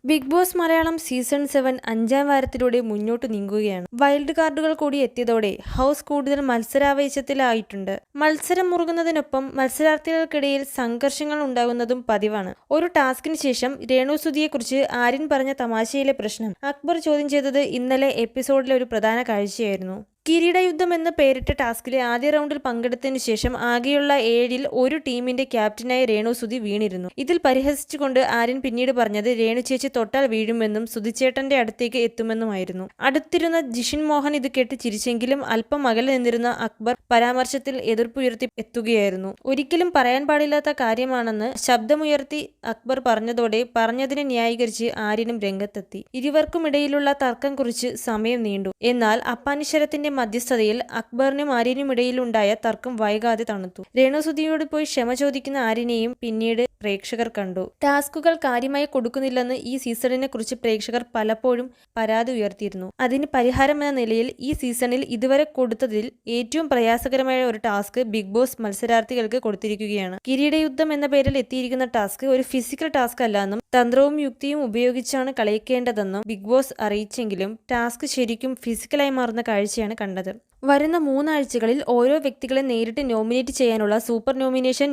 Big boss Malayalam season 7 അഞ്ചാം വാരത്തിലൂടെ മുന്നോട്ട് നീങ്ങുകയാണ്. വൈൽഡ് കാർഡുകൾ കൂടി എത്തിയതോടെ ഹൗസ് കൂടുതൽ മത്സരാവേശത്തിലായിട്ടുണ്ട്. മത്സരം മുറുകുന്നതിനൊപ്പം മത്സരാർത്ഥികൾക്കിടയിൽ സംഘർഷങ്ങൾ ഉണ്ടാകുന്നതും പതിവാണ്. ഒരു ടാസ്കിന് ശേഷം രേണുസുധിയെക്കുറിച്ച് ആര്യൻ പറഞ്ഞ തമാശയിലെ പ്രശ്നം അക്ബർ ചോദ്യം ചെയ്തത് ഇന്നലെ എപ്പിസോഡിലെ ഒരു പ്രധാന കാഴ്ചയായിരുന്നു. കിരീടയുദ്ധം എന്ന പേരിട്ട ടാസ്കിലെ ആദ്യ റൗണ്ടിൽ പങ്കെടുത്തതിനു ശേഷം ആകെയുള്ള 7-ൽ ഒരു ടീമിന്റെ ക്യാപ്റ്റനായ രേണുസുധി വീണിരുന്നു. ഇതിൽ പരിഹസിച്ചുകൊണ്ട് ആര്യൻ പിന്നീട് പറഞ്ഞത് രേണു ചേച്ചി തൊട്ടാൽ വീഴുമെന്നും സുധിച്ചേട്ടന്റെ അടുത്തേക്ക് എത്തുമെന്നുമായിരുന്നു. അടുത്തിരുന്ന ജിഷിൻ മോഹൻ ഇത് കേട്ട് ചിരിച്ചെങ്കിലും അല്പം അകലെ നിന്നിരുന്ന അക്ബർ പരാമർശത്തിൽ എതിർപ്പുയർത്തി എത്തുകയായിരുന്നു. ഒരിക്കലും പറയാൻ പാടില്ലാത്ത കാര്യമാണെന്ന് ശബ്ദമുയർത്തി അക്ബർ പറഞ്ഞതോടെ പറഞ്ഞതിനെ ന്യായീകരിച്ച് ആര്യനും രംഗത്തെത്തി. ഇരുവർക്കുമിടയിലുള്ള തർക്കം കുറിച്ച് സമയം നീണ്ടു. എന്നാൽ അപ്പാനിശരത്തിന്റെ മധ്യസ്ഥതയിൽ അക്ബറിനും ആര്യനുമിടയിലുണ്ടായ തർക്കം വൈകാതെ തണുത്തു. രേണുസുധിയോട് പോയി ക്ഷമ ചോദിക്കുന്ന ആര്യനെയും പിന്നീട് പ്രേക്ഷകർ കണ്ടു. ടാസ്കുകൾ കാര്യമായി കൊടുക്കുന്നില്ലെന്ന് ഈ സീസണിനെ കുറിച്ച് പ്രേക്ഷകർ പലപ്പോഴും പരാതി ഉയർത്തിയിരുന്നു. അതിന് പരിഹാരമെന്ന നിലയിൽ ഈ സീസണിൽ ഇതുവരെ കൊടുത്തതിൽ ഏറ്റവും പ്രയാസകരമായ ഒരു ടാസ്ക് ബിഗ് ബോസ് മത്സരാർത്ഥികൾക്ക് കൊടുത്തിരിക്കുകയാണ്. കിരീടയുദ്ധം എന്ന പേരിൽ എത്തിയിരിക്കുന്ന ടാസ്ക് ഒരു ഫിസിക്കൽ ടാസ്ക് അല്ലെന്നും തന്ത്രവും യുക്തിയും ഉപയോഗിച്ചാണ് കളിക്കേണ്ടതെന്നും ബിഗ് ബോസ് അറിയിച്ചെങ്കിലും ടാസ്ക് ശരിക്കും ഫിസിക്കലായി മാറുന്ന കാഴ്ചയാണ് കണ്ടത്. വരുന്ന 3 ആഴ്ചകളിൽ ഓരോ വ്യക്തികളെ നേരിട്ട് നോമിനേറ്റ് ചെയ്യാനുള്ള സൂപ്പർ നോമിനേഷൻ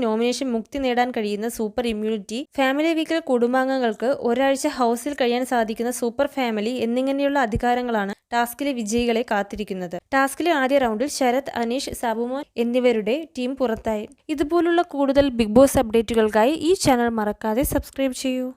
മുക്തി നേടാൻ കഴിയുന്ന സൂപ്പർ ഇമ്മ്യൂണിറ്റി, ഫാമിലി വീക്കിൽ കുടുംബാംഗങ്ങൾക്ക് ഒരാഴ്ച ഹൗസിൽ കഴിയാൻ സാധിക്കുന്ന സൂപ്പർ ഫാമിലി എന്നിങ്ങനെയുള്ള അധികാരങ്ങളാണ് ടാസ്കിലെ വിജയികളെ കാത്തിരിക്കുന്നത്. ടാസ്കിലെ ആദ്യ റൗണ്ടിൽ ശരത്, അനീഷ്, സാബുമോൻ എന്നിവരുടെ ടീം പുറത്തായി. ഇതുപോലുള്ള കൂടുതൽ ബിഗ് ബോസ് അപ്ഡേറ്റുകൾക്കായി ഈ ചാനൽ മറക്കാതെ സബ്സ്ക്രൈബ് ചെയ്യൂ.